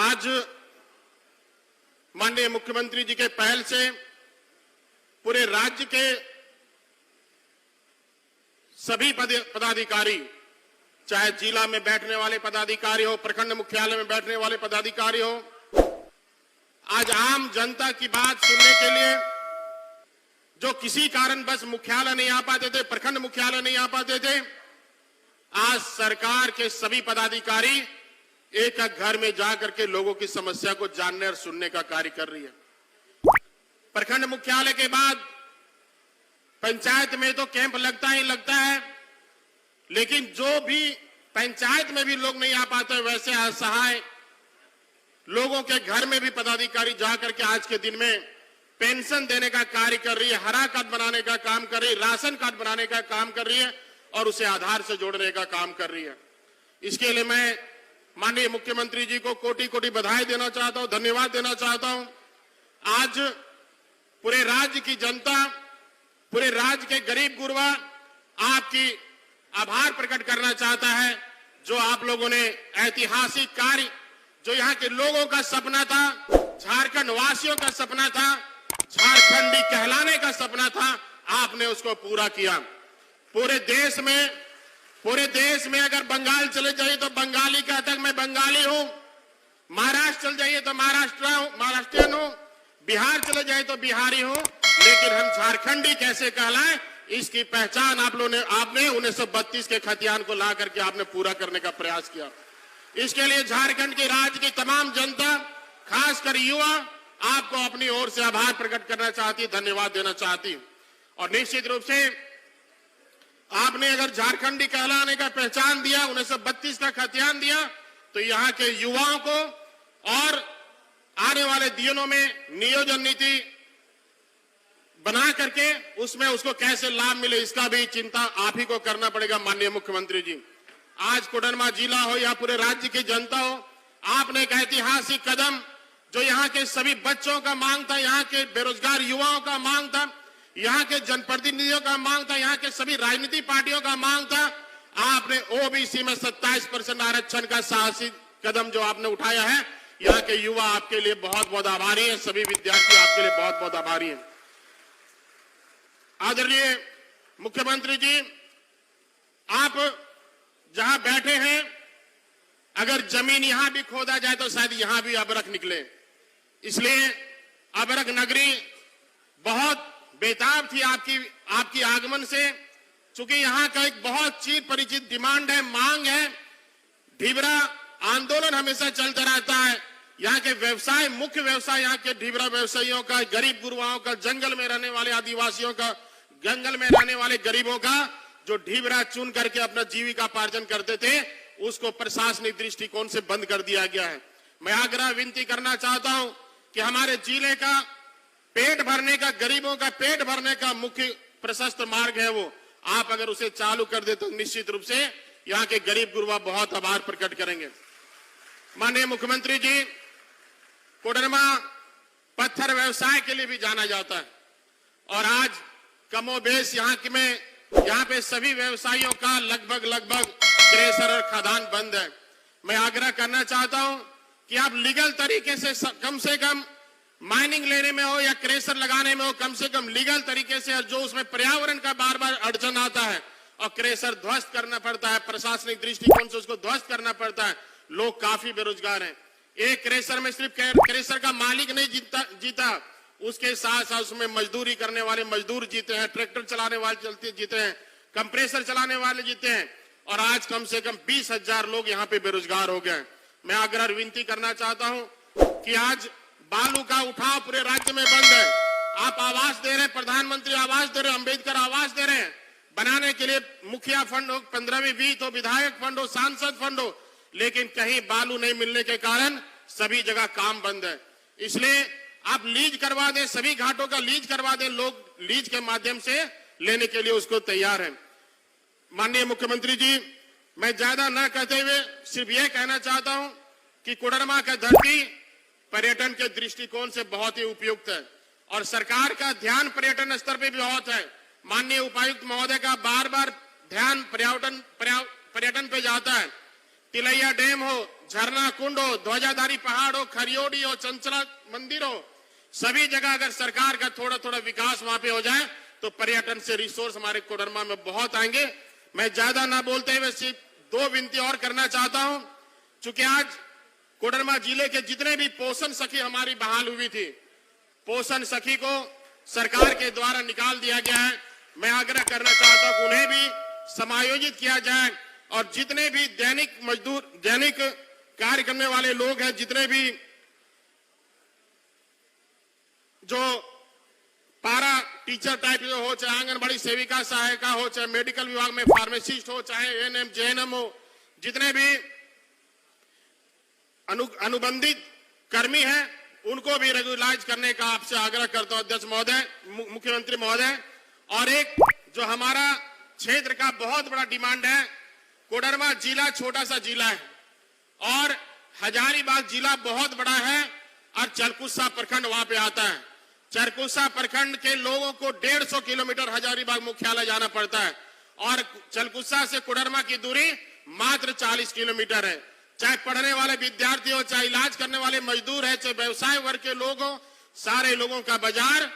आज माननीय मुख्यमंत्री जी के पहल से पूरे राज्य के सभी पदाधिकारी, चाहे जिला में बैठने वाले पदाधिकारी हो, प्रखंड मुख्यालय में बैठने वाले पदाधिकारी हो, आज आम जनता की बात सुनने के लिए जो किसी कारण बस मुख्यालय नहीं आ पाते थे, प्रखंड मुख्यालय नहीं आ पाते थे, आज सरकार के सभी पदाधिकारी एक एक घर में जाकर के लोगों की समस्या को जानने और सुनने का कार्य कर रही है। प्रखंड मुख्यालय के बाद पंचायत में तो कैंप लगता ही लगता है, लेकिन जो भी पंचायत में भी लोग नहीं आ पाते, वैसे असहाय लोगों के घर में भी पदाधिकारी जाकर के आज के दिन में पेंशन देने का कार्य कर रही है, हरा कार्ड बनाने का काम कर रही है, राशन कार्ड बनाने का काम कर रही है और उसे आधार से जोड़ने का काम कर रही है। इसके लिए मैं माननीय मुख्यमंत्री जी को कोटि कोटि बधाई देना चाहता हूं, धन्यवाद देना चाहता हूं। आज पूरे राज्य की जनता, पूरे राज्य के गरीब गुरबा आपकी आभार प्रकट करना चाहता है। जो आप लोगों ने ऐतिहासिक कार्य, जो यहाँ के लोगों का सपना था, झारखंड वासियों का सपना था, झारखंडी कहलाने का सपना था, आपने उसको पूरा किया। पूरे देश में अगर बंगाल चले जाइए तो बंगाली कहता है मैं बंगाली हूं, महाराष्ट्र चले जाइए तो महाराष्ट्रियन हूं, बिहार चले जाए तो बिहारी हूं, लेकिन हम झारखंडी कैसे कहलाएं, इसकी पहचान आपने 1932 के खतियान को ला करके आपने पूरा करने का प्रयास किया। इसके लिए झारखंड के राज्य की तमाम जनता, खासकर युवा, आपको अपनी ओर से आभार प्रकट करना चाहती, धन्यवाद देना चाहती। और निश्चित रूप से आपने अगर झारखंडी कहलाने का पहचान दिया, 1932 का खतियान दिया, तो यहाँ के युवाओं को और आने वाले दिनों में नियोजन नीति बना करके उसमें उसको कैसे लाभ मिले, इसका भी चिंता आप ही को करना पड़ेगा माननीय मुख्यमंत्री जी। आज कोडरमा जिला हो या पूरे राज्य की जनता हो, आपने एक ऐतिहासिक कदम, जो यहाँ के सभी बच्चों का मांग था, यहाँ के बेरोजगार युवाओं का मांग था, यहाँ के जनप्रतिनिधियों का मांग था, यहाँ के सभी राजनीतिक पार्टियों का मांग था, आपने ओबीसी में 27% आरक्षण का साहसिक कदम जो आपने उठाया है, यहाँ के युवा आपके लिए बहुत बहुत आभारी है, सभी विद्यार्थी आपके लिए बहुत बहुत आभारी हैं। आदरणीय मुख्यमंत्री जी, आप जहां बैठे हैं, अगर जमीन यहां भी खोदा जाए तो शायद यहां भी अबरख निकले, इसलिए अबरख नगरी बहुत बेताब थी आपकी आगमन से। चूंकि यहां का एक बहुत चीर परिचित डिमांड है, मांग है, ढीबरा आंदोलन हमेशा चलता रहता है। यहाँ के व्यवसाय, मुख्य व्यवसाय यहाँ के ढीबरा व्यवसायियों का, गरीब गुरबाओं का, जंगल में रहने वाले आदिवासियों का, जंगल में रहने वाले गरीबों का, जो ढीबरा चुन करके अपना जीविकापार्जन करते थे, उसको प्रशासनिक दृष्टिकोण से बंद कर दिया गया है। मैं आग्रह विनती करना चाहता हूं कि हमारे जिले का पेट भरने का, गरीबों का पेट भरने का मुख्य प्रशस्त मार्ग है, वो आप अगर उसे चालू कर दे तो निश्चित रूप से यहाँ के गरीब गुरबा बहुत आभार प्रकट करेंगे। माननीय मुख्यमंत्री जी, कोडरमा पत्थर व्यवसाय के लिए भी जाना जाता है और आज कमोबेश यहाँ पे सभी व्यवसायियों का लगभग क्रेशर और खदान बंद है। मैं आग्रह करना चाहता हूं कि आप लीगल तरीके से कम माइनिंग लेने में हो या क्रेशर लगाने में हो, कम से कम लीगल तरीके से, जो उसमें पर्यावरण का बार बार अड़चन आता है और क्रेशर ध्वस्त करना पड़ता है, प्रशासनिक दृष्टिकोण से उसको ध्वस्त करना पड़ता है, लोग काफी बेरोजगार हैं। एक क्रेशर में सिर्फ क्रेशर का मालिक नहीं जीता, उसके साथ साथ उसमें मजदूरी करने वाले मजदूर जीते हैं, ट्रैक्टर चलाने वाले जीते हैं, कंप्रेसर चलाने वाले जीते हैं, और आज कम से कम 20,000 लोग यहाँ पे बेरोजगार हो गए। मैं आग्रह विनती करना चाहता हूँ कि आज बालू का उठाव पूरे राज्य में बंद है। आप आवास दे रहे हैं, प्रधानमंत्री आवास दे रहे हैं, अंबेडकर आवास दे रहे हैं, बनाने के लिए मुखिया फंड हो, 15वीं वित्त हो, विधायक फंड हो, सांसद फंड हो, लेकिन कहीं बालू नहीं मिलने के कारण सभी जगह काम बंद है। इसलिए आप लीज करवा दें, सभी घाटों का लीज करवा दें, लोग लीज के माध्यम से लेने के लिए उसको तैयार हैं। माननीय मुख्यमंत्री जी, मैं ज्यादा न कहते हुए सिर्फ यह कहना चाहता हूं कि कोडरमा का धरती पर्यटन के दृष्टिकोण से बहुत ही उपयुक्त है और सरकार का ध्यान पर्यटन स्तर पे भी बहुत है। माननीय उपायुक्त महोदय का बार बार ध्यान पर्यटन पे जाता है। तिलैया डैम हो, झरना कुंड हो, ध्वजाधारी पहाड़ हो, खरियोड़ी हो, चंचला मंदिर हो, सभी जगह अगर सरकार का थोड़ा थोड़ा विकास वहां पे हो जाए तो पर्यटन से रिसोर्स हमारे कोडरमा में बहुत आएंगे। मैं ज्यादा ना बोलते हुए सिर्फ 2 विनती और करना चाहता हूं। चूंकि आज कोडरमा जिले के जितने भी पोषण सखी हमारी बहाल हुई थी, पोषण सखी को सरकार के द्वारा निकाल दिया गया है। मैं आग्रह करना चाहता हूं कि उन्हें भी समायोजित किया जाए और जितने भी दैनिक मजदूर, दैनिक कार्य करने वाले लोग हैं, जितने भी जो पारा टीचर टाइप जो हो, चाहे आंगनबाड़ी सेविका सहायिका हो, चाहे मेडिकल विभाग में फार्मासिस्ट हो, चाहे एएनएम जेएनएम हो, जितने भी अनुबंधित कर्मी हैं, उनको भी रेगुलराइज करने का आपसे आग्रह करता हूं अध्यक्ष महोदय, मुख्यमंत्री महोदय। और एक जो हमारा क्षेत्र का बहुत बड़ा डिमांड है, कोडरमा जिला छोटा सा जिला है और हजारीबाग जिला बहुत बड़ा है और चरकुस्सा प्रखंड वहां पे आता है। चरकुस्सा प्रखंड के लोगों को 150 किलोमीटर हजारीबाग मुख्यालय जाना पड़ता है और चरकुस्सा से कोडरमा की दूरी मात्र 40 किलोमीटर है। चाहे पढ़ने वाले विद्यार्थी हो, चाहे इलाज करने वाले मजदूर है, चाहे व्यवसाय वर्ग के लोग हो, सारे लोगों का बाजार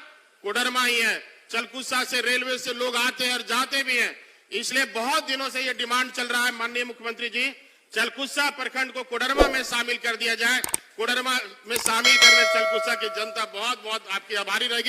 कोडरमा ही है। चलकुस्सा से रेलवे से लोग आते हैं और जाते भी हैं। इसलिए बहुत दिनों से ये डिमांड चल रहा है माननीय मुख्यमंत्री जी, चलकुस्सा प्रखंड को कोडरमा में शामिल कर दिया जाए। कोडरमा में शामिल करने चलकुस्सा की जनता बहुत बहुत आपकी आभारी रहेगी।